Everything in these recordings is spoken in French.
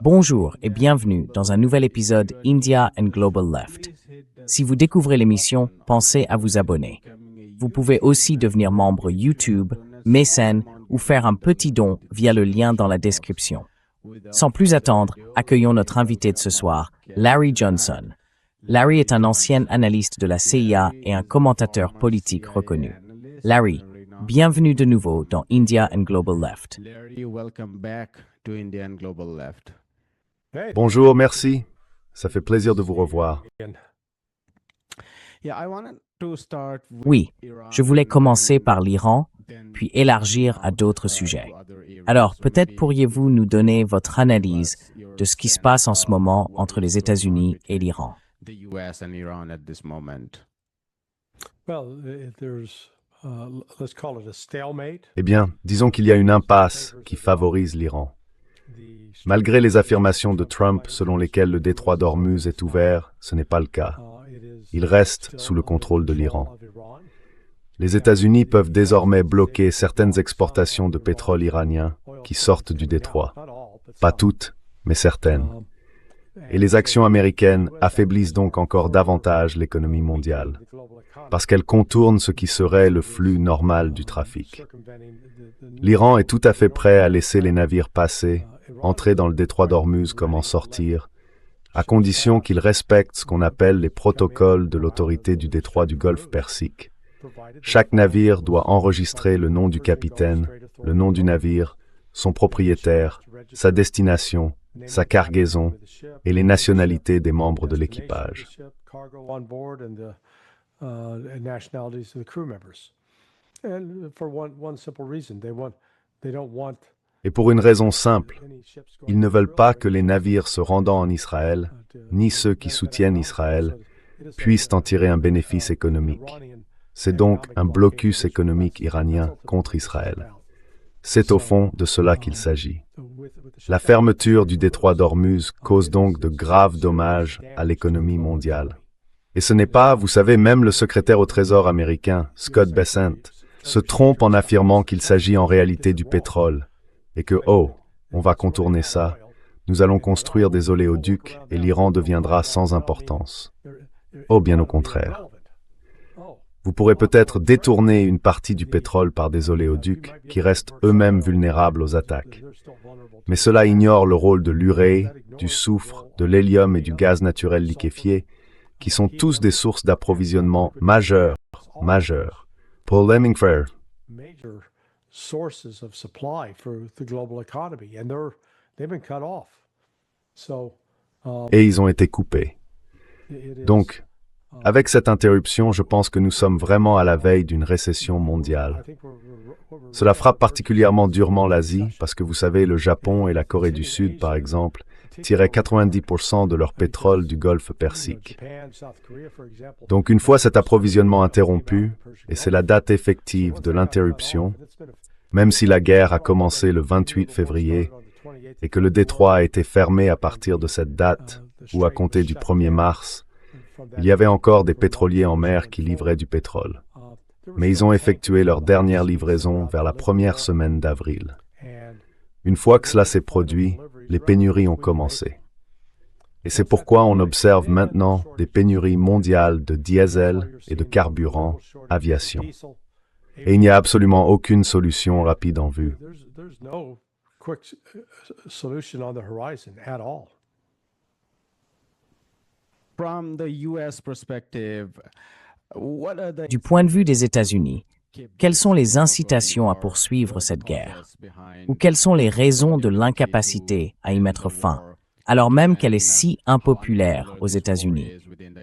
Bonjour et bienvenue dans un nouvel épisode India and Global Left. Si vous découvrez l'émission, pensez à vous abonner. Vous pouvez aussi devenir membre YouTube, mécène ou faire un petit don via le lien dans la description. Sans plus attendre, accueillons notre invité de ce soir, Larry Johnson. Larry est un ancien analyste de la CIA et un commentateur politique reconnu. Larry, bienvenue de nouveau dans India and Global Left. Bonjour, merci. Ça fait plaisir de vous revoir. Oui, je voulais commencer par l'Iran, puis élargir à d'autres sujets. Alors, peut-être pourriez-vous nous donner votre analyse de ce qui se passe en ce moment entre les États-Unis et l'Iran? Eh bien, disons qu'il y a une impasse qui favorise l'Iran. Malgré les affirmations de Trump selon lesquelles le détroit d'Ormuz est ouvert, ce n'est pas le cas. Il reste sous le contrôle de l'Iran. Les États-Unis peuvent désormais bloquer certaines exportations de pétrole iranien qui sortent du détroit. Pas toutes, mais certaines. Et les actions américaines affaiblissent donc encore davantage l'économie mondiale, parce qu'elles contournent ce qui serait le flux normal du trafic. L'Iran est tout à fait prêt à laisser les navires passer, entrer dans le détroit d'Ormuz comme en sortir, à condition qu'ils respectent ce qu'on appelle les protocoles de l'autorité du détroit du Golfe Persique. Chaque navire doit enregistrer le nom du capitaine, le nom du navire, son propriétaire, sa destination, sa cargaison et les nationalités des membres de l'équipage. Et pour une raison simple, ils ne veulent pas que les navires se rendant en Israël, ni ceux qui soutiennent Israël, puissent en tirer un bénéfice économique. C'est donc un blocus économique iranien contre Israël. C'est au fond de cela qu'il s'agit. La fermeture du détroit d'Ormuz cause donc de graves dommages à l'économie mondiale. Et ce n'est pas, vous savez, même le secrétaire au Trésor américain, Scott Bessent, se trompe en affirmant qu'il s'agit en réalité du pétrole, et que, on va contourner ça, nous allons construire des oléoducs et l'Iran deviendra sans importance. Bien au contraire. Vous pourrez peut-être détourner une partie du pétrole par des oléoducs qui restent eux-mêmes vulnérables aux attaques. Mais cela ignore le rôle de l'urée, du soufre, de l'hélium et du gaz naturel liquéfié, qui sont tous des sources d'approvisionnement majeures pour l'hémisphère. Et ils ont été coupés. Donc, avec cette interruption, je pense que nous sommes vraiment à la veille d'une récession mondiale. Cela frappe particulièrement durement l'Asie, parce que vous savez, le Japon et la Corée du Sud, par exemple, tiraient 90% de leur pétrole du Golfe Persique. Donc une fois cet approvisionnement interrompu, et c'est la date effective de l'interruption, même si la guerre a commencé le 28 février et que le détroit a été fermé à partir de cette date, ou à compter du 1er mars, il y avait encore des pétroliers en mer qui livraient du pétrole. Mais ils ont effectué leur dernière livraison vers la première semaine d'avril. Une fois que cela s'est produit, les pénuries ont commencé. Et c'est pourquoi on observe maintenant des pénuries mondiales de diesel et de carburant, aviation. Et il n'y a absolument aucune solution rapide en vue. Du point de vue des États-Unis, quelles sont les incitations à poursuivre cette guerre? Ou quelles sont les raisons de l'incapacité à y mettre fin, alors même qu'elle est si impopulaire aux États-Unis,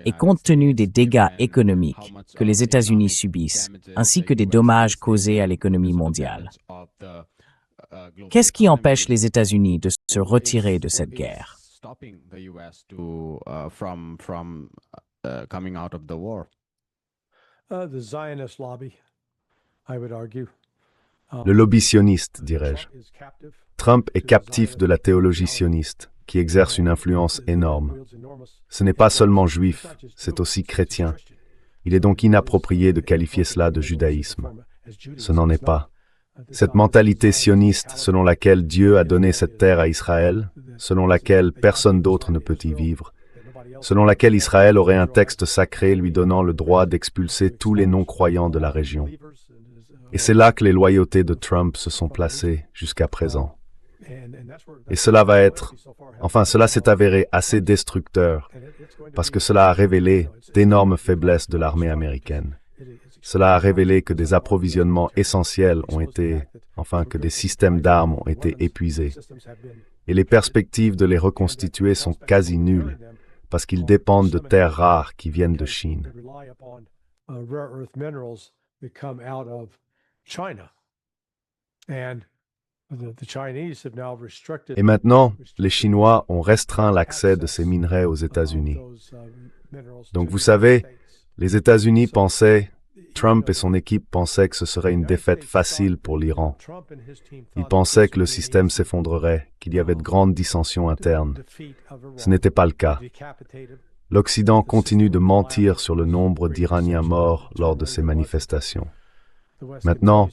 et compte tenu des dégâts économiques que les États-Unis subissent, ainsi que des dommages causés à l'économie mondiale? Qu'est-ce qui empêche les États-Unis de se retirer de cette guerre? Le lobby sioniste, dirais-je. Trump est captif de la théologie sioniste, qui exerce une influence énorme. Ce n'est pas seulement juif, c'est aussi chrétien. Il est donc inapproprié de qualifier cela de judaïsme. Ce n'en est pas. Cette mentalité sioniste selon laquelle Dieu a donné cette terre à Israël, selon laquelle personne d'autre ne peut y vivre, selon laquelle Israël aurait un texte sacré lui donnant le droit d'expulser tous les non-croyants de la région. Et c'est là que les loyautés de Trump se sont placées jusqu'à présent. Et cela cela s'est avéré assez destructeur, parce que cela a révélé d'énormes faiblesses de l'armée américaine. Cela a révélé que des approvisionnements essentiels que des systèmes d'armes ont été épuisés. Et les perspectives de les reconstituer sont quasi nulles, parce qu'ils dépendent de terres rares qui viennent de Chine. Et maintenant, les Chinois ont restreint l'accès de ces minerais aux États-Unis. Donc vous savez, les États-Unis Trump et son équipe pensaient que ce serait une défaite facile pour l'Iran. Ils pensaient que le système s'effondrerait, qu'il y avait de grandes dissensions internes. Ce n'était pas le cas. L'Occident continue de mentir sur le nombre d'Iraniens morts lors de ces manifestations. Maintenant,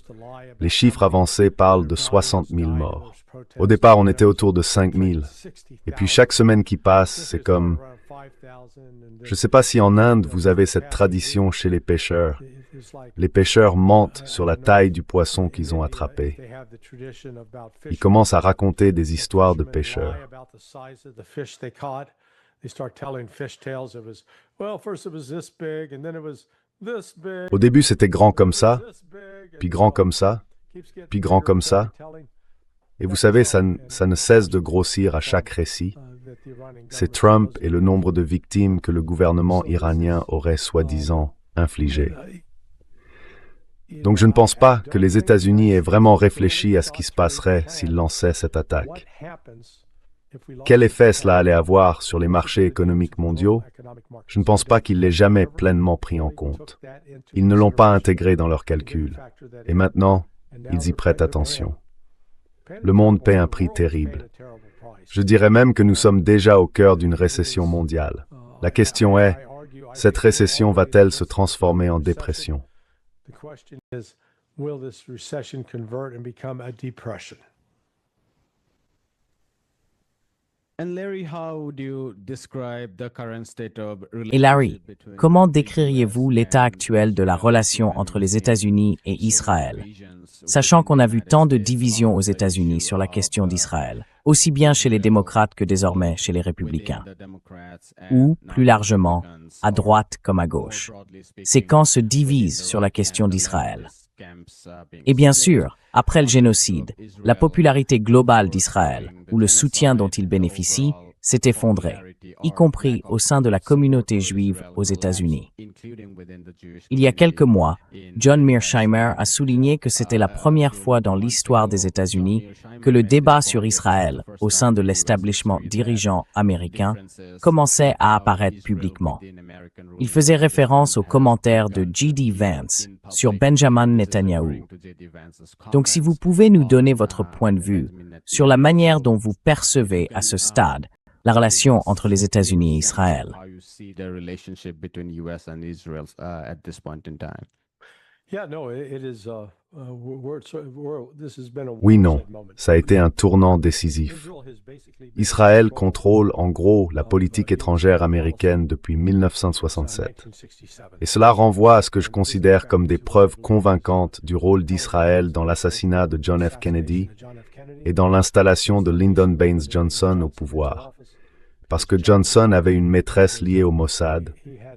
les chiffres avancés parlent de 60 000 morts. Au départ, on était autour de 5 000. Et puis chaque semaine qui passe, c'est comme... Je ne sais pas si en Inde, vous avez cette tradition chez les pêcheurs. Les pêcheurs mentent sur la taille du poisson qu'ils ont attrapé. Ils commencent à raconter des histoires de pêcheurs. Au début, c'était grand comme ça, puis grand comme ça, puis grand comme ça. Et vous savez, ça ne cesse de grossir à chaque récit. C'est Trump et le nombre de victimes que le gouvernement iranien aurait soi-disant infligées. Donc je ne pense pas que les États-Unis aient vraiment réfléchi à ce qui se passerait s'ils lançaient cette attaque. Quel effet cela allait avoir sur les marchés économiques mondiaux? Je ne pense pas qu'ils l'aient jamais pleinement pris en compte. Ils ne l'ont pas intégré dans leurs calculs. Et maintenant, ils y prêtent attention. Le monde paie un prix terrible. Je dirais même que nous sommes déjà au cœur d'une récession mondiale. La question est, cette récession va-t-elle se transformer en dépression? Et Larry, comment décririez-vous l'état actuel de la relation entre les États-Unis et Israël, sachant qu'on a vu tant de divisions aux États-Unis sur la question d'Israël, aussi bien chez les démocrates que désormais chez les républicains, ou, plus largement, à droite comme à gauche. Ces camps se divisent sur la question d'Israël. Et bien sûr, après le génocide, la popularité globale d'Israël, ou le soutien dont il bénéficie, s'est effondrée, y compris au sein de la communauté juive aux États-Unis. Il y a quelques mois, John Mearsheimer a souligné que c'était la première fois dans l'histoire des États-Unis que le débat sur Israël au sein de l'establishment dirigeant américain commençait à apparaître publiquement. Il faisait référence aux commentaires de J.D. Vance sur Benjamin Netanyahou. Donc si vous pouvez nous donner votre point de vue sur la manière dont vous percevez à ce stade la relation entre les États-Unis et Israël. Oui, non, ça a été un tournant décisif. Israël contrôle en gros la politique étrangère américaine depuis 1967. Et cela renvoie à ce que je considère comme des preuves convaincantes du rôle d'Israël dans l'assassinat de John F. Kennedy et dans l'installation de Lyndon Baines Johnson au pouvoir. Parce que Johnson avait une maîtresse liée au Mossad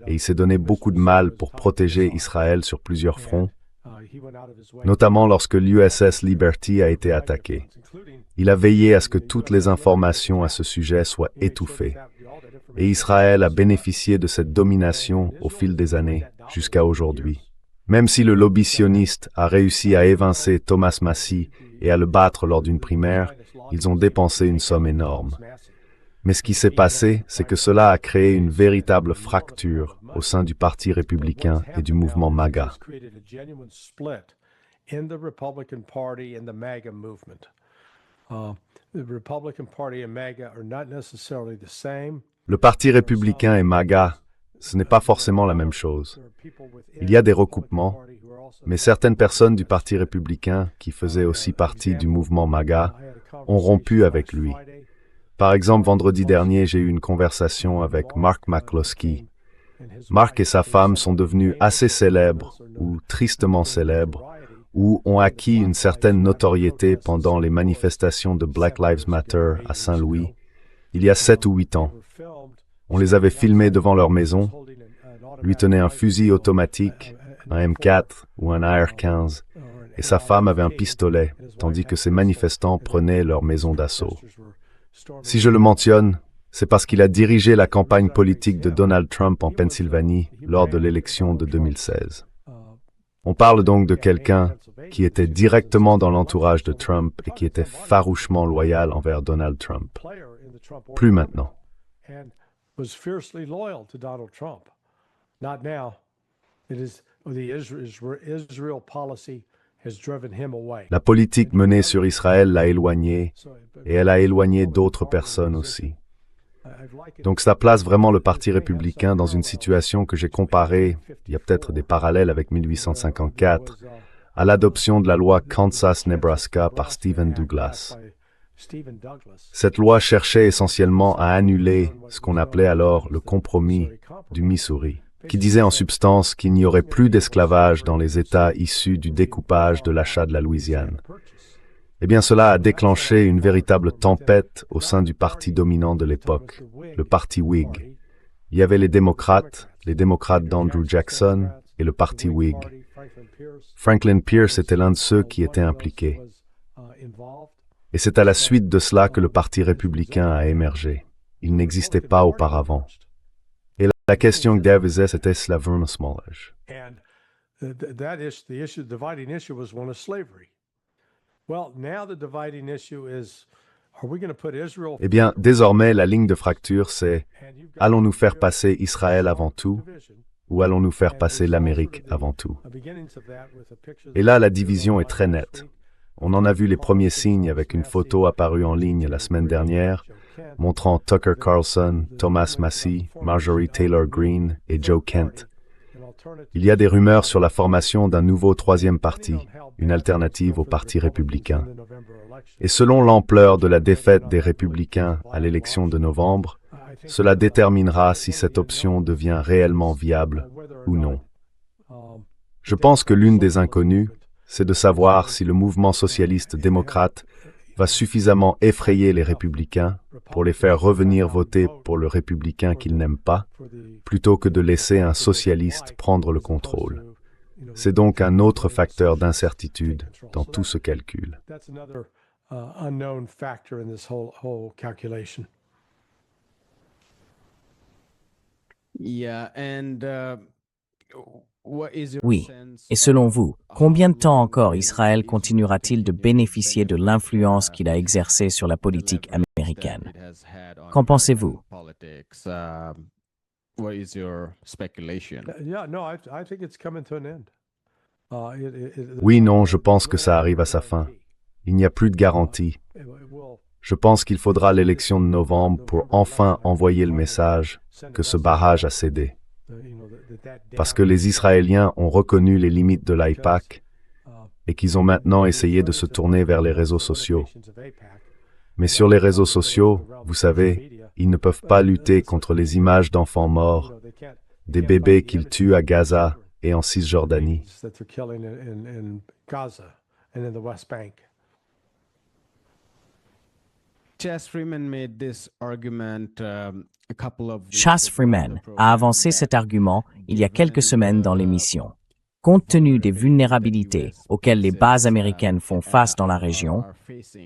et il s'est donné beaucoup de mal pour protéger Israël sur plusieurs fronts, notamment lorsque l'USS Liberty a été attaqué. Il a veillé à ce que toutes les informations à ce sujet soient étouffées. Et Israël a bénéficié de cette domination au fil des années, jusqu'à aujourd'hui. Même si le lobby sioniste a réussi à évincer Thomas Massie et à le battre lors d'une primaire, ils ont dépensé une somme énorme. Mais ce qui s'est passé, c'est que cela a créé une véritable fracture au sein du Parti républicain et du mouvement MAGA. Le Parti républicain et MAGA ce n'est pas forcément la même chose. Il y a des recoupements, mais certaines personnes du Parti républicain, qui faisaient aussi partie du mouvement MAGA, ont rompu avec lui. Par exemple, vendredi dernier, j'ai eu une conversation avec Mark McCloskey. Mark et sa femme sont devenus assez célèbres, ou tristement célèbres, ou ont acquis une certaine notoriété pendant les manifestations de Black Lives Matter à Saint-Louis, il y a 7 ou 8 ans. On les avait filmés devant leur maison, lui tenait un fusil automatique, un M4 ou un AR-15, et sa femme avait un pistolet, tandis que ces manifestants prenaient leur maison d'assaut. Si je le mentionne, c'est parce qu'il a dirigé la campagne politique de Donald Trump en Pennsylvanie lors de l'élection de 2016. On parle donc de quelqu'un qui était directement dans l'entourage de Trump et qui était farouchement loyal envers Donald Trump. Plus maintenant. La politique menée sur Israël l'a éloigné et elle a éloigné d'autres personnes aussi. Donc ça place vraiment le Parti républicain dans une situation que j'ai comparée, il y a peut-être des parallèles avec 1854, à l'adoption de la loi Kansas-Nebraska par Stephen Douglas. Cette loi cherchait essentiellement à annuler ce qu'on appelait alors le compromis du Missouri, qui disait en substance qu'il n'y aurait plus d'esclavage dans les États issus du découpage de l'achat de la Louisiane. Eh bien, cela a déclenché une véritable tempête au sein du parti dominant de l'époque, le parti Whig. Il y avait les démocrates d'Andrew Jackson et le parti Whig. Franklin Pierce était l'un de ceux qui étaient impliqués. Et c'est à la suite de cela que le parti républicain a émergé. Il n'existait pas auparavant. Et la question que Dave faisait, c'était Slaverne Smallage. Eh bien, désormais, la ligne de fracture, c'est « Allons-nous faire passer Israël avant tout ou allons-nous faire passer l'Amérique avant tout ?» Et là, la division est très nette. On en a vu les premiers signes avec une photo apparue en ligne la semaine dernière, montrant Tucker Carlson, Thomas Massie, Marjorie Taylor Greene et Joe Kent. Il y a des rumeurs sur la formation d'un nouveau troisième parti, une alternative au Parti républicain. Et selon l'ampleur de la défaite des républicains à l'élection de novembre, cela déterminera si cette option devient réellement viable ou non. Je pense que l'une des inconnues, c'est de savoir si le mouvement socialiste démocrate va suffisamment effrayer les républicains pour les faire revenir voter pour le républicain qu'ils n'aiment pas, plutôt que de laisser un socialiste prendre le contrôle. C'est donc un autre facteur d'incertitude dans tout ce calcul. Oui. Et selon vous, combien de temps encore Israël continuera-t-il de bénéficier de l'influence qu'il a exercée sur la politique américaine? Qu'en pensez-vous? Oui, non, je pense que ça arrive à sa fin. Il n'y a plus de garantie. Je pense qu'il faudra l'élection de novembre pour enfin envoyer le message que ce barrage a cédé. Parce que les Israéliens ont reconnu les limites de l'AIPAC et qu'ils ont maintenant essayé de se tourner vers les réseaux sociaux. Mais sur les réseaux sociaux, vous savez, ils ne peuvent pas lutter contre les images d'enfants morts, des bébés qu'ils tuent à Gaza et en Cisjordanie. Chas Freeman a avancé cet argument il y a quelques semaines dans l'émission. Compte tenu des vulnérabilités auxquelles les bases américaines font face dans la région,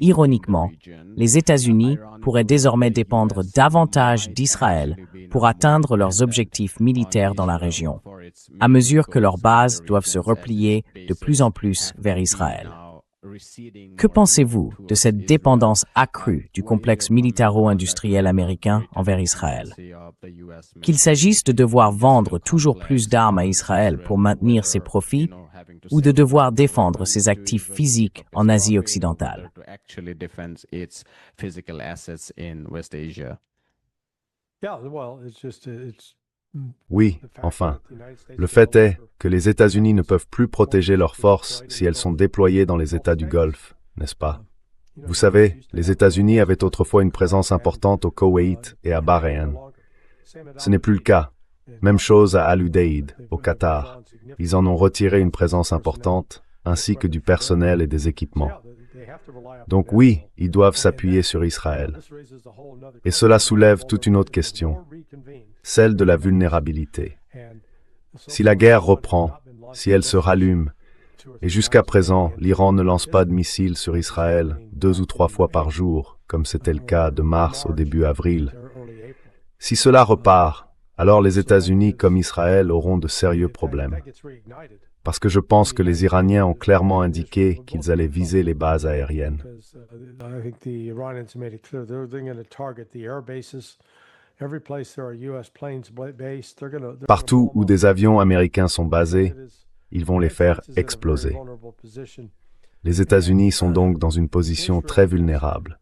ironiquement, les États-Unis pourraient désormais dépendre davantage d'Israël pour atteindre leurs objectifs militaires dans la région, à mesure que leurs bases doivent se replier de plus en plus vers Israël. Que pensez-vous de cette dépendance accrue du complexe militaro-industriel américain envers Israël? Qu'il s'agisse de devoir vendre toujours plus d'armes à Israël pour maintenir ses profits ou de devoir défendre ses actifs physiques en Asie occidentale? Oui, enfin. Le fait est que les États-Unis ne peuvent plus protéger leurs forces si elles sont déployées dans les États du Golfe, n'est-ce pas? Vous savez, les États-Unis avaient autrefois une présence importante au Koweït et à Bahreïn. Ce n'est plus le cas. Même chose à Al-Udeid, au Qatar. Ils en ont retiré une présence importante, ainsi que du personnel et des équipements. Donc oui, ils doivent s'appuyer sur Israël. Et cela soulève toute une autre question, celle de la vulnérabilité. Si la guerre reprend, si elle se rallume, et jusqu'à présent, l'Iran ne lance pas de missiles sur Israël 2 ou 3 fois par jour, comme c'était le cas de mars au début avril, si cela repart, alors les États-Unis comme Israël auront de sérieux problèmes. Parce que je pense que les Iraniens ont clairement indiqué qu'ils allaient viser les bases aériennes. Partout où des avions américains sont basés, ils vont les faire exploser. Les États-Unis sont donc dans une position très vulnérable.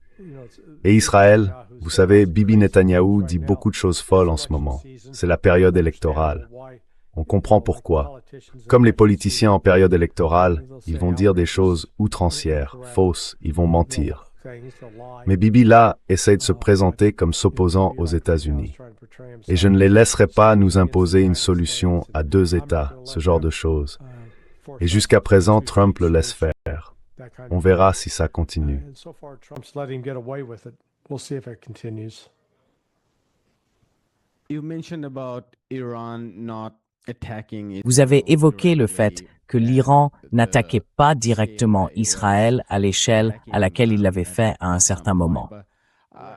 Et Israël, vous savez, Bibi Netanyahou dit beaucoup de choses folles en ce moment. C'est la période électorale. On comprend pourquoi. Comme les politiciens en période électorale, ils vont dire des choses outrancières, fausses, ils vont mentir. Mais Bibi là essaie de se présenter comme s'opposant aux États-Unis. Et je ne les laisserai pas nous imposer une solution à 2 États, ce genre de choses. Et jusqu'à présent, Trump le laisse faire. On verra si ça continue. Vous avez évoqué le fait que l'Iran n'attaquait pas directement Israël à l'échelle à laquelle il l'avait fait à un certain moment.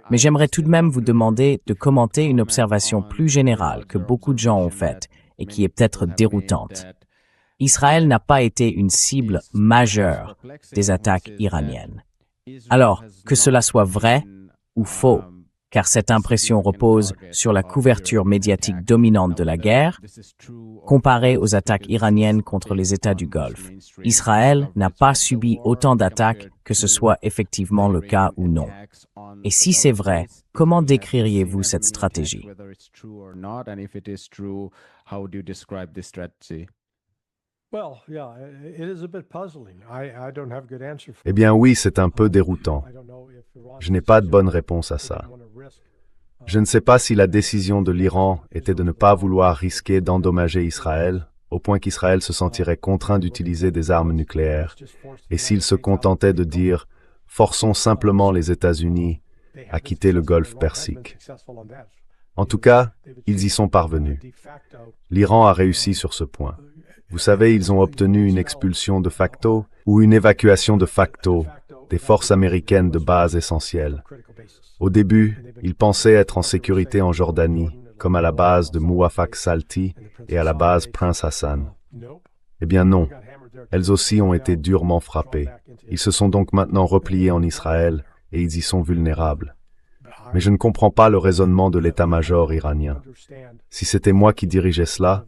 Mais j'aimerais tout de même vous demander de commenter une observation plus générale que beaucoup de gens ont faite et qui est peut-être déroutante. Israël n'a pas été une cible majeure des attaques iraniennes. Alors, que cela soit vrai ou faux, car cette impression repose sur la couverture médiatique dominante de la guerre, comparée aux attaques iraniennes contre les États du Golfe, Israël n'a pas subi autant d'attaques que ce soit effectivement le cas ou non. Et si c'est vrai, comment décririez-vous cette stratégie? Eh bien oui, c'est un peu déroutant. Je n'ai pas de bonne réponse à ça. Je ne sais pas si la décision de l'Iran était de ne pas vouloir risquer d'endommager Israël, au point qu'Israël se sentirait contraint d'utiliser des armes nucléaires, et s'il se contentait de dire « forçons simplement les États-Unis à quitter le golfe Persique ». En tout cas, ils y sont parvenus. L'Iran a réussi sur ce point. Vous savez, ils ont obtenu une expulsion de facto ou une évacuation de facto des forces américaines de base essentielles. Au début, ils pensaient être en sécurité en Jordanie, comme à la base de Muwafaq Salti et à la base Prince Hassan. Eh bien non, elles aussi ont été durement frappées. Ils se sont donc maintenant repliés en Israël et ils y sont vulnérables. Mais je ne comprends pas le raisonnement de l'état-major iranien. Si c'était moi qui dirigeais cela,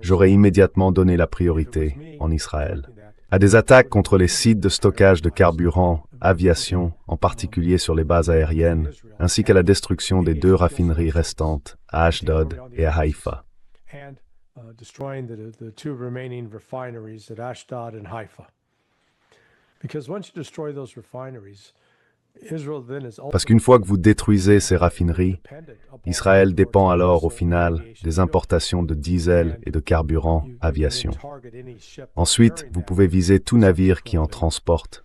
j'aurais immédiatement donné la priorité en Israël à des attaques contre les sites de stockage de carburant, aviation, en particulier sur les bases aériennes, ainsi qu'à la destruction des 2 raffineries restantes, à Ashdod et à Haïfa. Parce qu'une fois que vous détruisez ces raffineries, Israël dépend alors au final des importations de diesel et de carburant aviation. Ensuite, vous pouvez viser tout navire qui en transporte.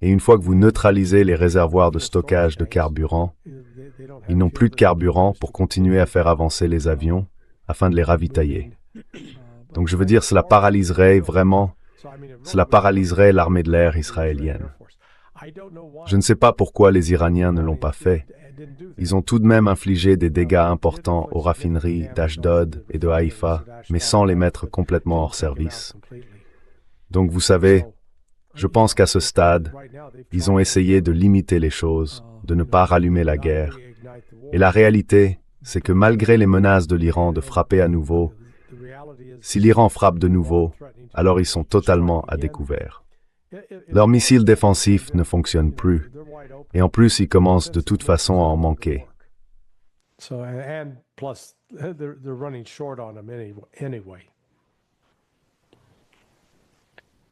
Et une fois que vous neutralisez les réservoirs de stockage de carburant, ils n'ont plus de carburant pour continuer à faire avancer les avions afin de les ravitailler. Donc je veux dire, cela paralyserait l'armée de l'air israélienne. Je ne sais pas pourquoi les Iraniens ne l'ont pas fait. Ils ont tout de même infligé des dégâts importants aux raffineries d'Ashdod et de Haïfa, mais sans les mettre complètement hors service. Donc vous savez, je pense qu'à ce stade, ils ont essayé de limiter les choses, de ne pas rallumer la guerre. Et la réalité, c'est que malgré les menaces de l'Iran de frapper à nouveau, si l'Iran frappe de nouveau, alors ils sont totalement à découvert. Leurs missiles défensifs ne fonctionnent plus, et en plus ils commencent de toute façon à en manquer. they're running short on them anyway.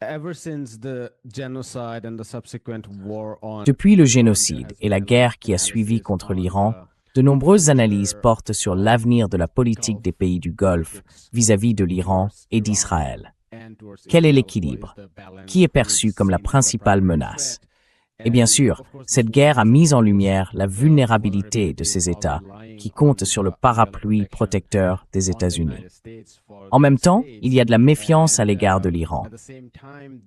Ever since the genocide and the subsequent war on Depuis le génocide et la guerre qui a suivi contre l'Iran, de nombreuses analyses portent sur l'avenir de la politique des pays du Golfe vis-à-vis de l'Iran et d'Israël. Quel est l'équilibre? Qui est perçu comme la principale menace? Et bien sûr, cette guerre a mis en lumière la vulnérabilité de ces États qui comptent sur le parapluie protecteur des États-Unis. En même temps, il y a de la méfiance à l'égard de l'Iran,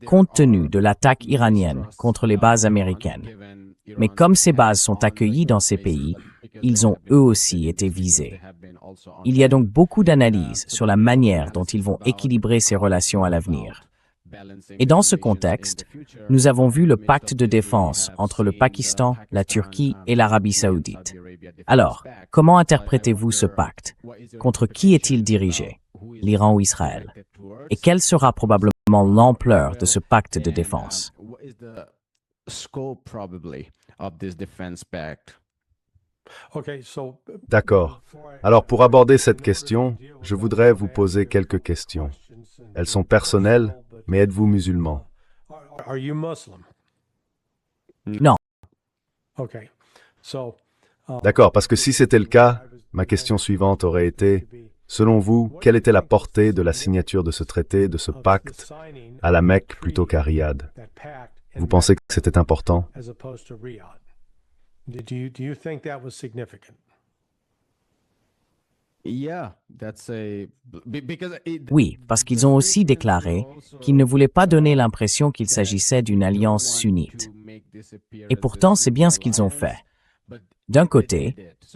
compte tenu de l'attaque iranienne contre les bases américaines. Mais comme ces bases sont accueillies dans ces pays, ils ont eux aussi été visés. Il y a donc beaucoup d'analyses sur la manière dont ils vont équilibrer ces relations à l'avenir. Et dans ce contexte, nous avons vu le pacte de défense entre le Pakistan, la Turquie et l'Arabie saoudite. Alors, comment interprétez-vous ce pacte? Contre qui est-il dirigé? L'Iran ou Israël? Et quelle sera probablement l'ampleur de ce pacte de défense? D'accord. Alors pour aborder cette question, je voudrais vous poser quelques questions. Elles sont personnelles, mais êtes-vous musulman? Are you Muslim? Non. Okay. So, D'accord, parce que si c'était le cas, ma question suivante aurait été, selon vous, quelle était la portée de la signature de ce traité, de ce pacte, à la Mecque plutôt qu'à Riyad? Vous pensez que c'était important? as opposed to Riyadh? Do you think that was significant? Oui, parce qu'ils ont aussi déclaré qu'ils ne voulaient pas donner l'impression qu'il s'agissait d'une alliance sunnite. Et pourtant, c'est bien ce qu'ils ont fait. D'un côté,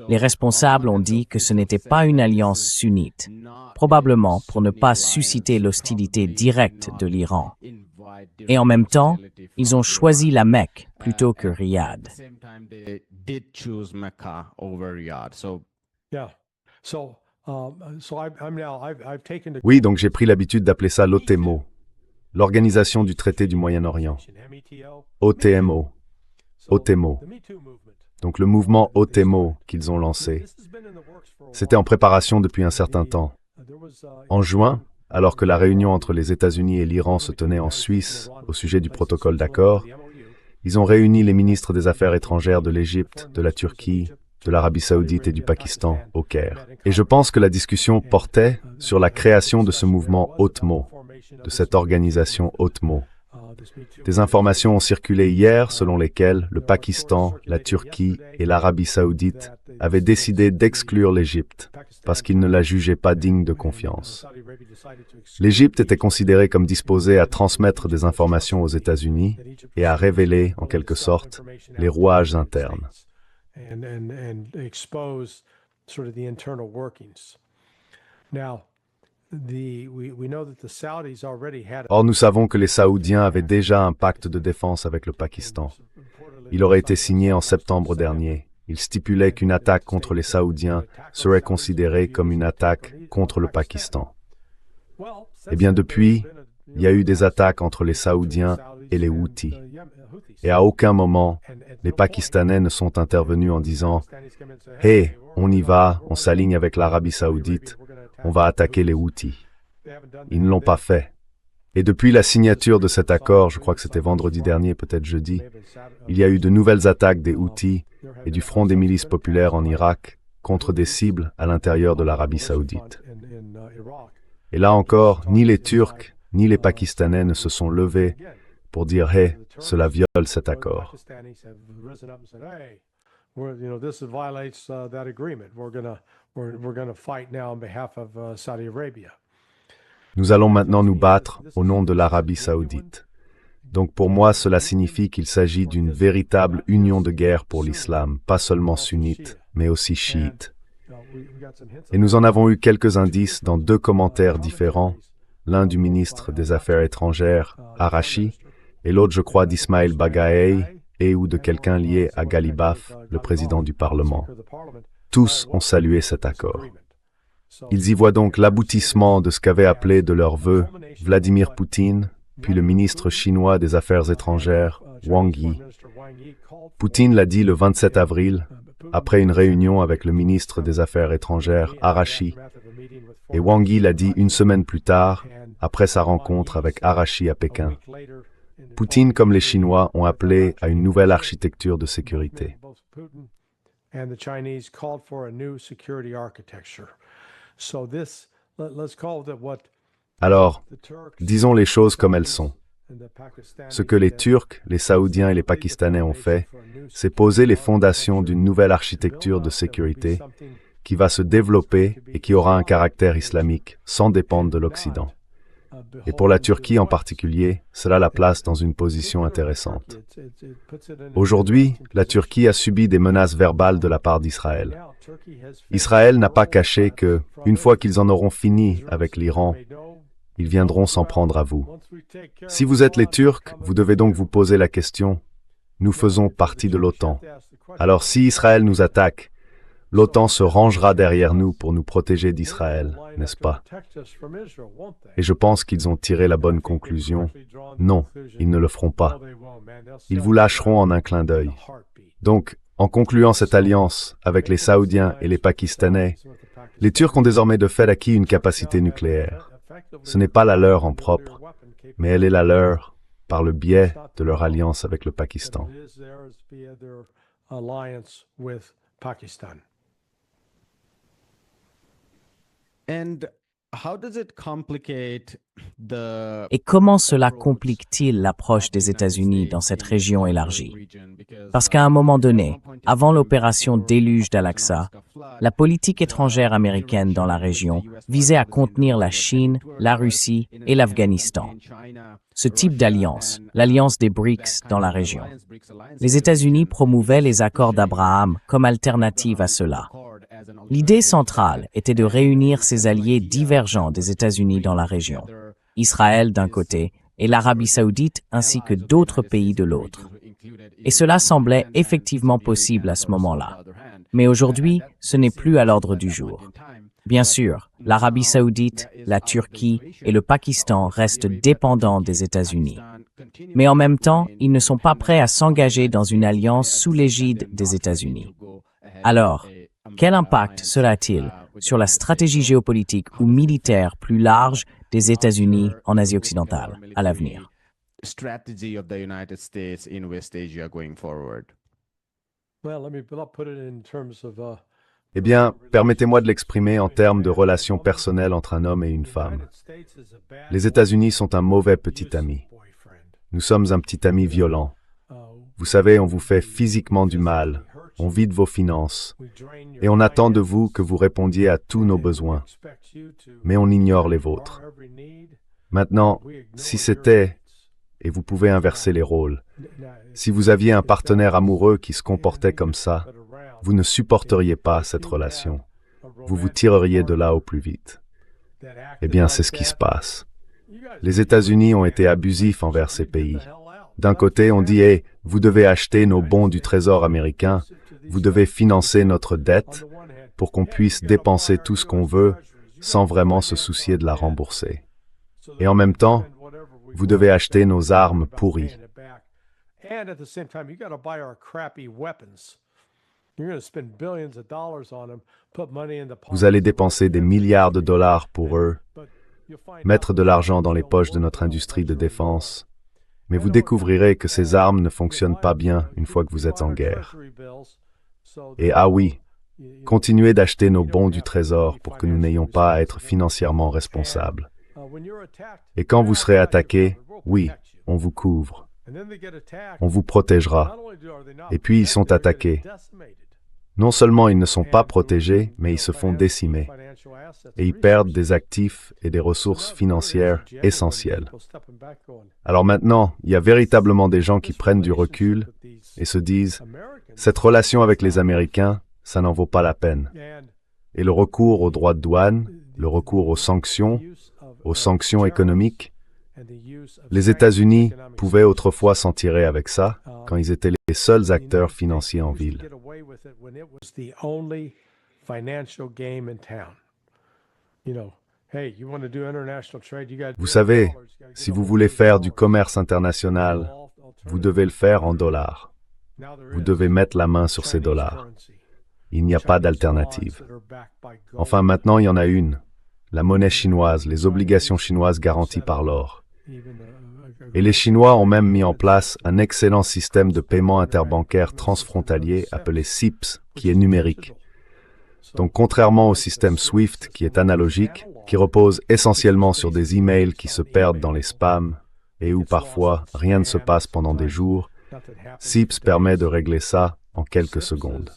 les responsables ont dit que ce n'était pas une alliance sunnite, probablement pour ne pas susciter l'hostilité directe de l'Iran. Et en même temps, ils ont choisi la Mecque plutôt que Riyad. Yeah. So I've taken the Oui, donc j'ai pris l'habitude d'appeler ça l'OTMO, l'Organisation du traité du Moyen-Orient. METO. OTMO. OTMO. The Me Too movement. Donc le mouvement OTMO qu'ils ont lancé. This has been in the works for a while. C'était en préparation depuis un certain temps. There was En juin, alors que la réunion entre les États-Unis et l'Iran se tenait en Suisse au sujet du protocole d'accord, ils ont réuni les ministres des Affaires étrangères de l'Égypte, de la Turquie, de l'Arabie saoudite et du Pakistan au Caire. Et je pense que la discussion portait sur la création de ce mouvement OTMO, de cette organisation OTMO. Des informations ont circulé hier selon lesquelles le Pakistan, la Turquie et l'Arabie saoudite avaient décidé d'exclure l'Égypte parce qu'ils ne la jugeaient pas digne de confiance. L'Égypte était considérée comme disposée à transmettre des informations aux États-Unis et à révéler, en quelque sorte, les rouages internes. and expose sort of the internal workings. Now, we know that the Saudis already had Or, nous savons que les Saoudiens avaient déjà un pacte de défense avec le Pakistan. Il aurait été signé en septembre dernier. Il stipulait qu'une attaque contre les Saoudiens serait considérée comme une attaque contre le Pakistan. Eh bien, depuis, il y a eu des attaques entre les Saoudiens et les Houthis. Et à aucun moment, les Pakistanais ne sont intervenus en disant « Hey, on y va, on s'aligne avec l'Arabie saoudite, on va attaquer les Houthis. » Ils ne l'ont pas fait. Et depuis la signature de cet accord, je crois que c'était vendredi dernier, peut-être jeudi, il y a eu de nouvelles attaques des Houthis et du Front des milices populaires en Irak contre des cibles à l'intérieur de l'Arabie saoudite. Et là encore, ni les Turcs ni les Pakistanais ne se sont levés pour dire « Hey, cela viole cet accord ». This violates that agreement. We're going to fight now on behalf of Saudi Arabia. Nous allons maintenant nous battre au nom de l'Arabie saoudite. Donc pour moi, cela signifie qu'il s'agit d'une véritable union de guerre pour l'islam, pas seulement sunnite, mais aussi chiite. Et nous en avons eu quelques indices dans deux commentaires différents, l'un du ministre des Affaires étrangères, Arashi, et l'autre, je crois, d'Ismaël Baghaei, et ou de quelqu'un lié à Ghalibaf, le président du Parlement. Tous ont salué cet accord. Ils y voient donc l'aboutissement de ce qu'avait appelé de leur vœu Vladimir Poutine, puis le ministre chinois des Affaires étrangères, Wang Yi. Poutine l'a dit le 27 avril, après une réunion avec le ministre des Affaires étrangères, Arashi, et Wang Yi l'a dit une semaine plus tard, après sa rencontre avec Arashi à Pékin. Poutine comme les Chinois ont appelé à une nouvelle architecture de sécurité. And the Chinese called for a new security architecture. So this, let's call it what Alors, the Turks disons les choses comme elles sont. and the Pakistanis Ce que les Turcs, les Saoudiens et les Pakistanais ont fait, c'est poser les fondations d'une nouvelle architecture de sécurité qui va se développer et qui aura un caractère islamique, sans dépendre de l'Occident. Et pour la Turquie en particulier, cela la place dans une position intéressante. Aujourd'hui, la Turquie a subi des menaces verbales de la part d'Israël. Israël n'a pas caché que, une fois qu'ils en auront fini avec l'Iran, ils viendront s'en prendre à vous. Si vous êtes les Turcs, vous devez donc vous poser la question, nous faisons partie de l'OTAN. Alors si Israël nous attaque, l'OTAN se rangera derrière nous pour nous protéger d'Israël, n'est-ce pas? Et je pense qu'ils ont tiré la bonne conclusion. Non, ils ne le feront pas. Ils vous lâcheront en un clin d'œil. Donc, en concluant cette alliance avec les Saoudiens et les Pakistanais, les Turcs ont désormais de fait acquis une capacité nucléaire. Ce n'est pas la leur en propre, mais elle est la leur par le biais de leur alliance avec le Pakistan. And how does it complicate the Et comment cela complique-t-il l'approche des États-Unis dans cette région élargie? Parce qu'à un moment donné, avant l'opération Déluge d'Al-Aqsa, la politique étrangère américaine dans la région visait à contenir la Chine, la Russie et l'Afghanistan. Ce type d'alliance, l'alliance des BRICS dans la région. Les États-Unis promouvaient les accords d'Abraham comme alternative à cela. L'idée centrale était de réunir ces alliés divergents des États-Unis dans la région, Israël d'un côté et l'Arabie saoudite ainsi que d'autres pays de l'autre. Et cela semblait effectivement possible à ce moment-là. Mais aujourd'hui, ce n'est plus à l'ordre du jour. Bien sûr, l'Arabie saoudite, la Turquie et le Pakistan restent dépendants des États-Unis. Mais en même temps, ils ne sont pas prêts à s'engager dans une alliance sous l'égide des États-Unis. Alors, quel impact cela a-t-il sur la stratégie géopolitique ou militaire plus large des États-Unis en Asie occidentale à l'avenir? strategy of the United States in West Asia going forward? Well, I'll put it in terms of Eh bien, permettez-moi de l'exprimer en termes de relations personnelles entre un homme et une femme. Les États-Unis sont un mauvais petit ami. Nous sommes un petit ami violent. Vous savez, on vous fait physiquement du mal, on vide vos finances, et on attend de vous que vous répondiez à tous nos besoins, mais on ignore les vôtres. Maintenant, si c'était, et vous pouvez inverser les rôles, si vous aviez un partenaire amoureux qui se comportait comme ça, vous ne supporteriez pas cette relation. Vous vous tireriez de là au plus vite. Eh bien, c'est ce qui se passe. Les États-Unis ont été abusifs envers ces pays. D'un côté, on dit « Hey, vous devez acheter nos bons du Trésor américain, vous devez financer notre dette pour qu'on puisse dépenser tout ce qu'on veut sans vraiment se soucier de la rembourser. Et en même temps, vous devez acheter nos armes pourries. » Vous allez dépenser des milliards de dollars pour eux, mettre de l'argent dans les poches de notre industrie de défense, mais vous découvrirez que ces armes ne fonctionnent pas bien une fois que vous êtes en guerre. Et ah oui, continuez d'acheter nos bons du Trésor pour que nous n'ayons pas à être financièrement responsables. Et quand vous serez attaqué, oui, on vous couvre. On vous protégera. Et puis ils sont attaqués. Non seulement ils ne sont pas protégés, mais ils se font décimer. Et ils perdent des actifs et des ressources financières essentielles. Alors maintenant, il y a véritablement des gens qui prennent du recul et se disent « Cette relation avec les Américains, ça n'en vaut pas la peine. » Et le recours aux droits de douane, le recours aux sanctions économiques, les États-Unis pouvaient autrefois s'en tirer avec ça quand ils étaient les seuls acteurs financiers en ville. Vous savez, si vous voulez faire du commerce international, vous devez le faire en dollars. Vous devez mettre la main sur ces dollars. Il n'y a pas d'alternative. Enfin, maintenant, il y en a une. La monnaie chinoise, les obligations chinoises garanties par l'or. Et les Chinois ont même mis en place un excellent système de paiement interbancaire transfrontalier appelé CIPS, qui est numérique. Donc, contrairement au système SWIFT, qui est analogique, qui repose essentiellement sur des emails qui se perdent dans les spams et où parfois rien ne se passe pendant des jours, CIPS permet de régler ça en quelques secondes.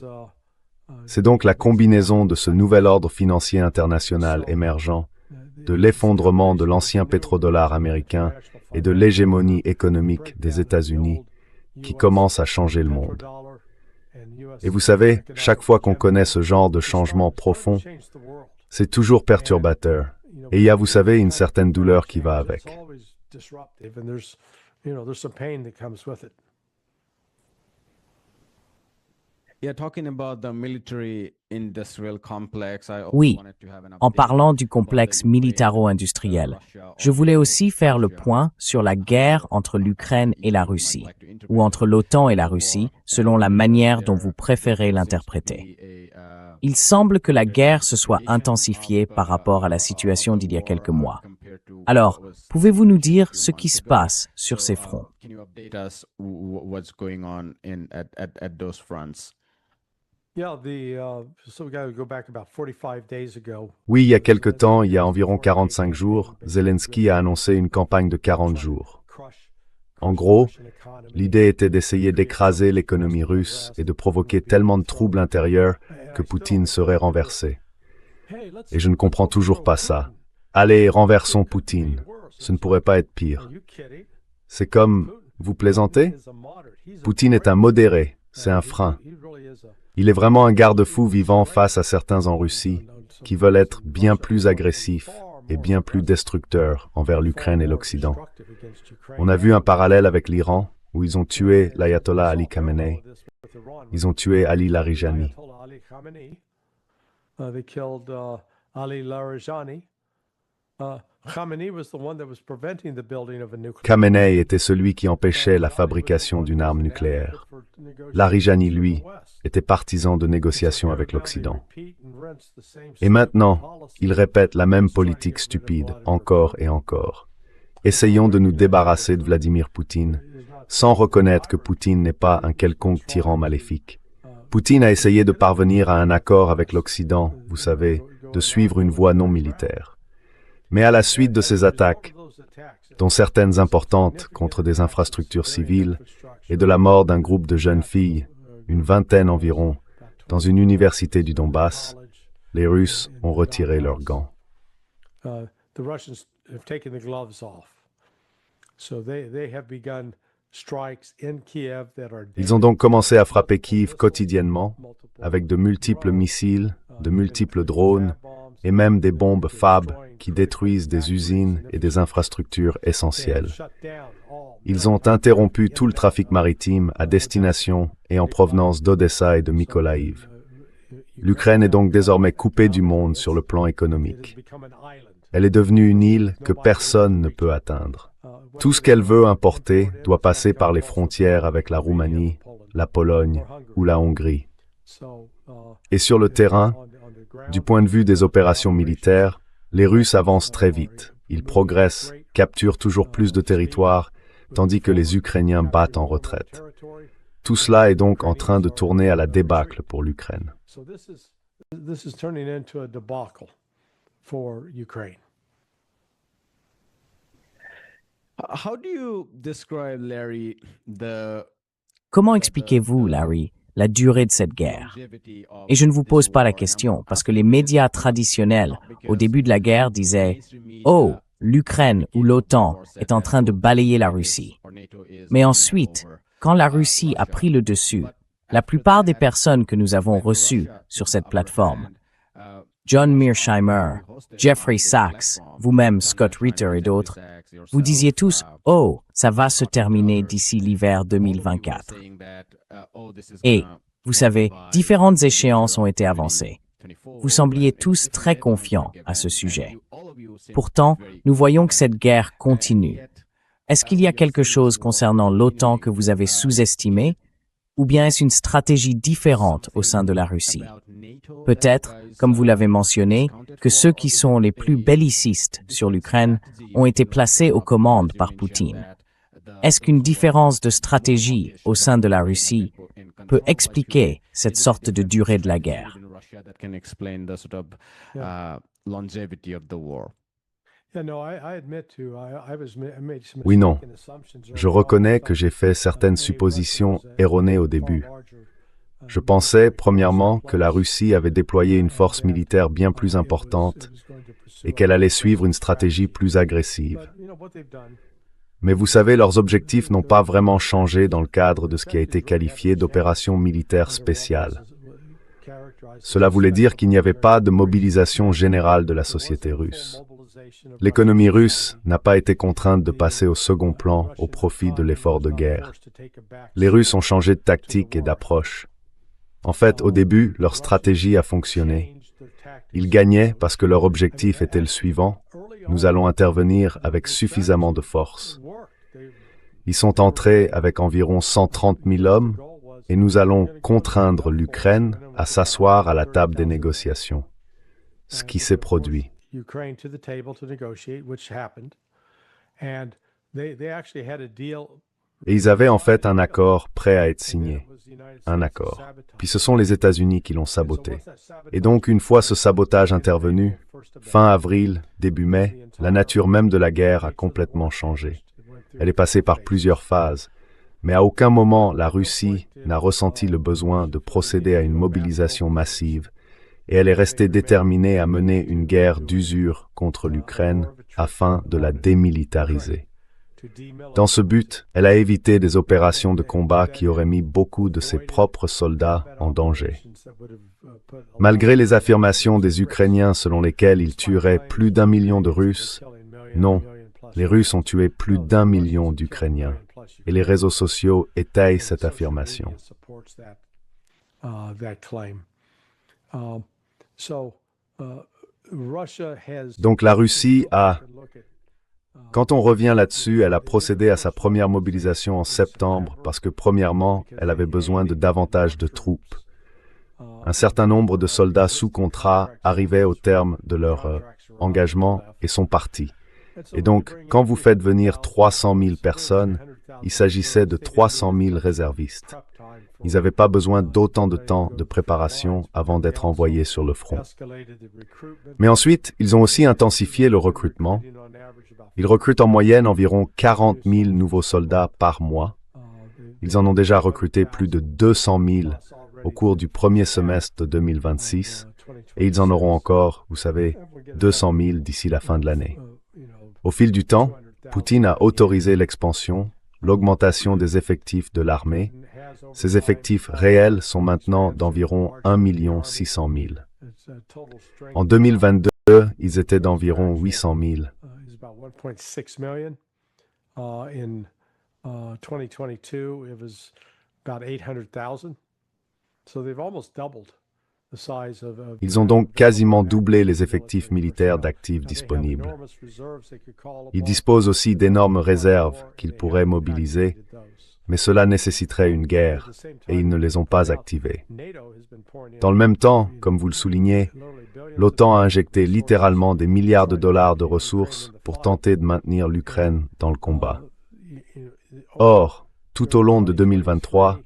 C'est donc la combinaison de ce nouvel ordre financier international émergent, de l'effondrement de l'ancien pétrodollar américain et de l'hégémonie économique des États-Unis qui commence à changer le monde. Et vous savez, chaque fois qu'on connaît ce genre de changement profond, c'est toujours perturbateur. Et il y a, vous savez, une certaine douleur qui va avec. Oui, en parlant du complexe militaro-industriel, je voulais aussi faire le point sur la guerre entre l'Ukraine et la Russie, ou entre l'OTAN et la Russie, selon la manière dont vous préférez l'interpréter. Il semble que la guerre se soit intensifiée par rapport à la situation d'il y a quelques mois. Alors, pouvez-vous nous dire ce qui se passe sur ces fronts? Oui, il y a quelque temps, il y a environ 45 jours, Zelensky a annoncé une campagne de 40 jours. En gros, l'idée était d'essayer d'écraser l'économie russe et de provoquer tellement de troubles intérieurs que Poutine serait renversé. Et je ne comprends toujours pas ça. Allez, renversons Poutine. Ce ne pourrait pas être pire. C'est comme, vous plaisantez? Poutine est un modéré, c'est un frein. Il est vraiment un garde-fou vivant face à certains en Russie qui veulent être bien plus agressifs et bien plus destructeurs envers l'Ukraine et l'Occident. On a vu un parallèle avec l'Iran, où ils ont tué l'ayatollah Ali Khamenei. Ils ont tué Ali Larijani. Khamenei était celui qui empêchait la fabrication d'une arme nucléaire. Larijani, lui, était partisan de négociations avec l'Occident. Et maintenant, il répète la même politique stupide, encore et encore. Essayons de nous débarrasser de Vladimir Poutine, sans reconnaître que Poutine n'est pas un quelconque tyran maléfique. Poutine a essayé de parvenir à un accord avec l'Occident, vous savez, de suivre une voie non militaire. Mais à la suite de ces attaques, dont certaines importantes contre des infrastructures civiles, et de la mort d'un groupe de jeunes filles, une vingtaine environ, dans une université du Donbass, les Russes ont retiré leurs gants. Ils ont donc commencé à frapper Kiev quotidiennement, avec de multiples missiles, de multiples drones, et même des bombes FAB qui détruisent des usines et des infrastructures essentielles. Ils ont interrompu tout le trafic maritime à destination et en provenance d'Odessa et de Mykolaïv. L'Ukraine est donc désormais coupée du monde sur le plan économique. Elle est devenue une île que personne ne peut atteindre. Tout ce qu'elle veut importer doit passer par les frontières avec la Roumanie, la Pologne ou la Hongrie. Et sur le terrain, du point de vue des opérations militaires, les Russes avancent très vite. Ils progressent, capturent toujours plus de territoires, tandis que les Ukrainiens battent en retraite. Tout cela est donc en train de tourner à la débâcle pour l'Ukraine. Comment expliquez-vous, Larry, la durée de cette guerre? Et je ne vous pose pas la question, parce que les médias traditionnels, au début de la guerre, disaient « Oh, l'Ukraine ou l'OTAN est en train de balayer la Russie. » Mais ensuite, quand la Russie a pris le dessus, la plupart des personnes que nous avons reçues sur cette plateforme, John Mearsheimer, Jeffrey Sachs, vous-même Scott Ritter et d'autres, vous disiez tous « Oh, ça va se terminer d'ici l'hiver 2024. » Et, vous savez, différentes échéances ont été avancées. Vous sembliez tous très confiants à ce sujet. Pourtant, nous voyons que cette guerre continue. Est-ce qu'il y a quelque chose concernant l'OTAN que vous avez sous-estimé? Ou bien est-ce une stratégie différente au sein de la Russie? Peut-être, comme vous l'avez mentionné, que ceux qui sont les plus bellicistes sur l'Ukraine ont été placés aux commandes par Poutine. Est-ce qu'une différence de stratégie au sein de la Russie peut expliquer cette sorte de durée de la guerre? Oui, non. Je reconnais que j'ai fait certaines suppositions erronées au début. Je pensais, premièrement, que la Russie avait déployé une force militaire bien plus importante et qu'elle allait suivre une stratégie plus agressive. Mais vous savez, leurs objectifs n'ont pas vraiment changé dans le cadre de ce qui a été qualifié d'opération militaire spéciale. Cela voulait dire qu'il n'y avait pas de mobilisation générale de la société russe. L'économie russe n'a pas été contrainte de passer au second plan au profit de l'effort de guerre. Les Russes ont changé de tactique et d'approche. En fait, au début, leur stratégie a fonctionné. Ils gagnaient parce que leur objectif était le suivant: nous allons intervenir avec suffisamment de force. Ils sont entrés avec environ 130 000 hommes et nous allons contraindre l'Ukraine à s'asseoir à la table des négociations. Ce qui s'est produit. Et ils avaient en fait un accord prêt à être signé. Un accord. Puis ce sont les États-Unis qui l'ont saboté. Et donc, une fois ce sabotage intervenu, fin avril, début mai, la nature même de la guerre a complètement changé. Elle est passée par plusieurs phases, mais à aucun moment la Russie n'a ressenti le besoin de procéder à une mobilisation massive, et elle est restée déterminée à mener une guerre d'usure contre l'Ukraine afin de la démilitariser. Dans ce but, elle a évité des opérations de combat qui auraient mis beaucoup de ses propres soldats en danger. Malgré les affirmations des Ukrainiens selon lesquelles ils tueraient plus d'1 million de Russes, non, les Russes ont tué plus d'1 million d'Ukrainiens, et les réseaux sociaux étayent cette affirmation. Donc la Russie a... Quand on revient là-dessus, elle a procédé à sa première mobilisation en septembre parce que, premièrement, elle avait besoin de davantage de troupes. Un certain nombre de soldats sous contrat arrivaient au terme de leur engagement et sont partis. Et donc, quand vous faites venir 300 000 personnes, il s'agissait de 300 000 réservistes. Ils n'avaient pas besoin d'autant de temps de préparation avant d'être envoyés sur le front. Mais ensuite, ils ont aussi intensifié le recrutement. Ils recrutent en moyenne environ 40 000 nouveaux soldats par mois. Ils en ont déjà recruté plus de 200 000 au cours du premier semestre de 2026 et ils en auront encore, vous savez, 200 000 d'ici la fin de l'année. Au fil du temps, Poutine a autorisé l'expansion, l'augmentation des effectifs de l'armée. Ces effectifs réels sont maintenant d'environ 1 600 000. En 2022, ils étaient d'environ 800 000. In 2022, it was about 800,000. So they've almost doubled the size of. Ils ont donc quasiment doublé les effectifs militaires d'actifs disponibles. Ils disposent aussi d'énormes réserves qu'ils pourraient mobiliser, mais cela nécessiterait une guerre, et ils ne les ont pas activées. Dans le même temps, comme vous le soulignez, l'OTAN a injecté littéralement des milliards de dollars de ressources pour tenter de maintenir l'Ukraine dans le combat. Or, tout au long de 2023,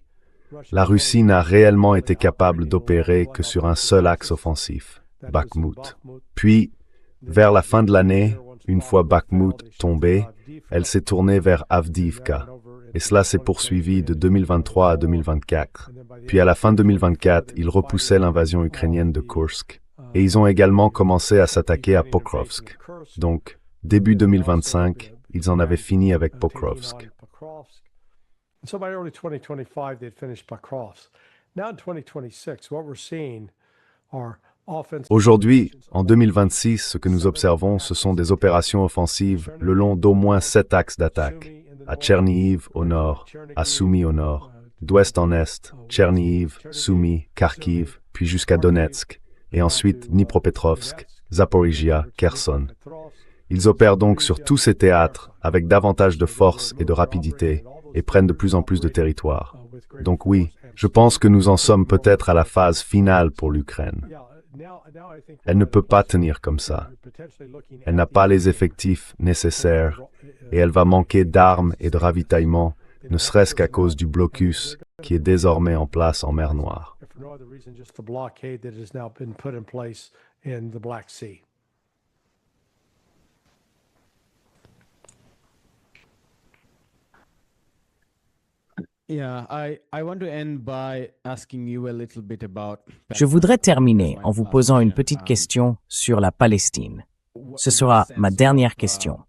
la Russie n'a réellement été capable d'opérer que sur un seul axe offensif, Bakhmut. Puis, vers la fin de l'année, une fois Bakhmut tombé, elle s'est tournée vers Avdiivka. Et cela s'est poursuivi de 2023 à 2024. Puis à la fin 2024, ils repoussaient l'invasion ukrainienne de Kursk. Et ils ont également commencé à s'attaquer à Pokrovsk. Donc, début 2025, ils en avaient fini avec Pokrovsk. So by early 2025, they'd finished Pokrovsk. Now in 2026, what we're seeing are offensive. Aujourd'hui, en 2026, ce que nous observons, ce sont des opérations offensives le long d'au moins 7 axes d'attaque. À Tchernihiv au nord, à Soumy au nord, d'ouest en est, Tchernihiv, Soumy, Kharkiv, puis jusqu'à Donetsk, et ensuite Dnipropetrovsk, Zaporizhia, Kherson. Ils opèrent donc sur tous ces théâtres avec davantage de force et de rapidité et prennent de plus en plus de territoire. Donc oui, Je pense que nous en sommes peut-être à la phase finale pour l'Ukraine. Elle ne peut pas tenir comme ça. Elle n'a pas les effectifs nécessaires et elle va manquer d'armes et de ravitaillement, ne serait-ce qu'à cause du blocus qui est désormais en place en mer Noire. Je voudrais terminer en vous posant une petite question sur la Palestine. Ce sera ma dernière question.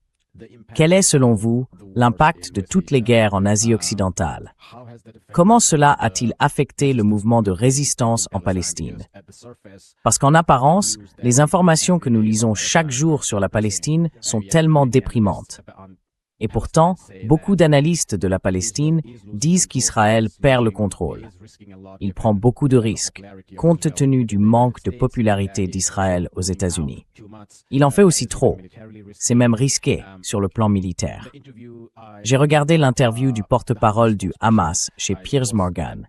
Quel est, selon vous, l'impact de toutes les guerres en Asie occidentale? Comment cela a-t-il affecté le mouvement de résistance en Palestine? Parce qu'en apparence, les informations que nous lisons chaque jour sur la Palestine sont tellement déprimantes. Et pourtant, beaucoup d'analystes de la Palestine disent qu'Israël perd le contrôle. Il prend beaucoup de risques, compte tenu du manque de popularité d'Israël aux États-Unis. Il en fait aussi trop. C'est même risqué sur le plan militaire. J'ai regardé l'interview du porte-parole du Hamas chez Piers Morgan.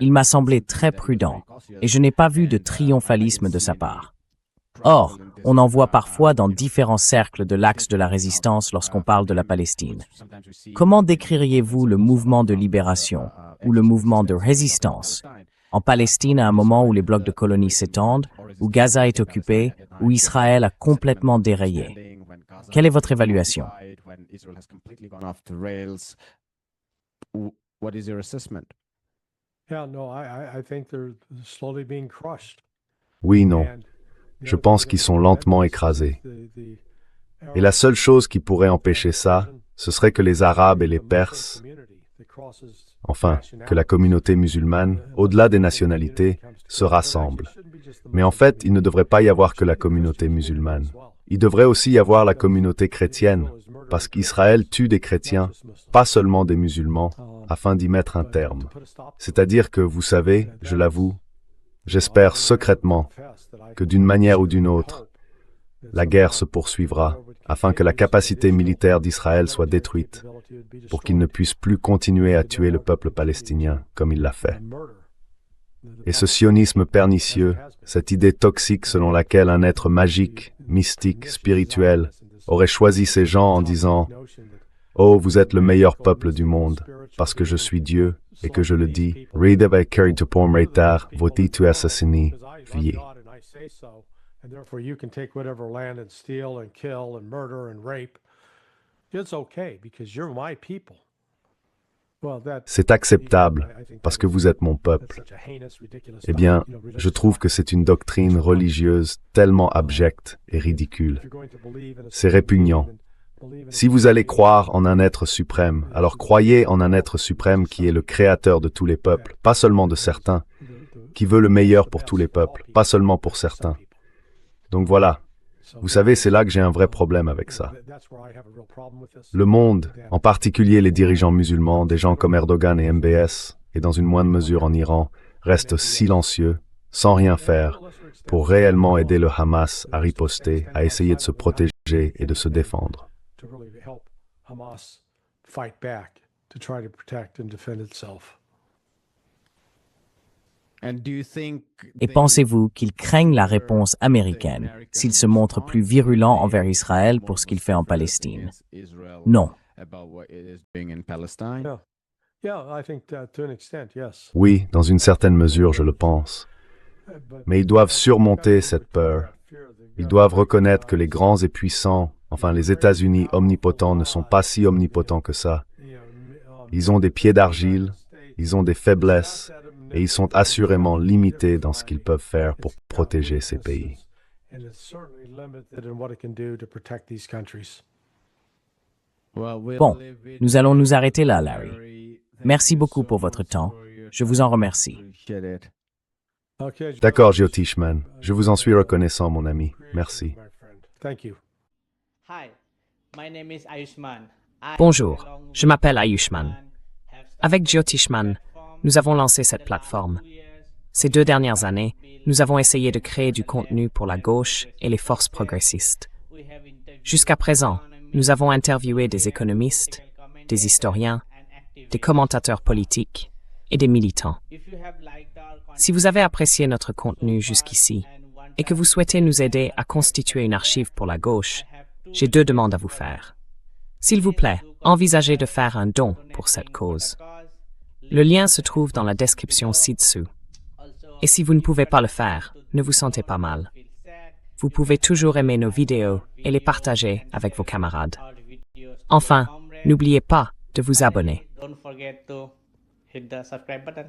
Il m'a semblé très prudent et je n'ai pas vu de triomphalisme de sa part. Or, on en voit parfois dans différents cercles de l'axe de la résistance lorsqu'on parle de la Palestine. Comment décririez-vous le mouvement de libération ou le mouvement de résistance en Palestine à un moment où les blocs de colonies s'étendent, où Gaza est occupé, où Israël a complètement dérayé? Quelle est votre évaluation? Oui, non. Je pense qu'ils sont lentement écrasés. Et la seule chose qui pourrait empêcher ça, ce serait que les Arabes et les Perses, enfin, que la communauté musulmane, au-delà des nationalités, se rassemblent. Mais en fait, il ne devrait pas y avoir que la communauté musulmane. Il devrait aussi y avoir la communauté chrétienne, parce qu'Israël tue des chrétiens, pas seulement des musulmans, afin d'y mettre un terme. C'est-à-dire que, vous savez, je l'avoue, j'espère secrètement que d'une manière ou d'une autre, la guerre se poursuivra afin que la capacité militaire d'Israël soit détruite pour qu'il ne puisse plus continuer à tuer le peuple palestinien comme il l'a fait. Et ce sionisme pernicieux, cette idée toxique selon laquelle un être magique, mystique, spirituel aurait choisi ces gens en disant « Oh, vous êtes le meilleur peuple du monde, parce que je suis Dieu, et que je le dis, Rida carry to pom reitar, voti tu assassini, vie. » And therefore you can take whatever land and steal and kill and murder and rape. It's okay because you're my people. C'est acceptable parce que vous êtes mon peuple. Eh bien, je trouve que c'est une doctrine religieuse tellement abjecte et ridicule. C'est répugnant. Si vous allez croire en un être suprême, alors croyez en un être suprême qui est le créateur de tous les peuples, pas seulement de certains, qui veut le meilleur pour tous les peuples, pas seulement pour certains. Donc voilà, vous savez, c'est là que j'ai un vrai problème avec ça. Le monde, en particulier les dirigeants musulmans, des gens comme Erdogan et MBS, et dans une moindre mesure en Iran, restent silencieux, sans rien faire, pour réellement aider le Hamas à riposter, à essayer de se protéger et de se défendre. Et pensez-vous qu'ils craignent la réponse américaine s'ils se montrent plus virulents envers Israël pour ce qu'il fait en Palestine? Non. Oui, dans une certaine mesure, je le pense. Mais ils doivent surmonter cette peur. Ils doivent reconnaître que les grands et puissants, enfin les États-Unis omnipotents, ne sont pas si omnipotents que ça. Ils ont des pieds d'argile, ils ont des faiblesses, et ils sont assurément limités dans ce qu'ils peuvent faire pour protéger ces pays. Bon, nous allons nous arrêter là, Larry. Merci beaucoup pour votre temps. Je vous en remercie. D'accord, Joe Tishman. Je vous en suis reconnaissant, mon ami. Merci. Bonjour, je m'appelle Ayushman. Avec Joe Tishman, nous avons lancé cette plateforme. Ces 2 dernières années, nous avons essayé de créer du contenu pour la gauche et les forces progressistes. Jusqu'à présent, nous avons interviewé des économistes, des historiens, des commentateurs politiques, et des militants. Si vous avez apprécié notre contenu jusqu'ici et que vous souhaitez nous aider à constituer une archive pour la gauche, j'ai 2 demandes à vous faire. S'il vous plaît, envisagez de faire un don pour cette cause. Le lien se trouve dans la description ci-dessous. Et si vous ne pouvez pas le faire, ne vous sentez pas mal. Vous pouvez toujours aimer nos vidéos et les partager avec vos camarades. Enfin, n'oubliez pas de vous abonner. Don't forget to hit the subscribe button.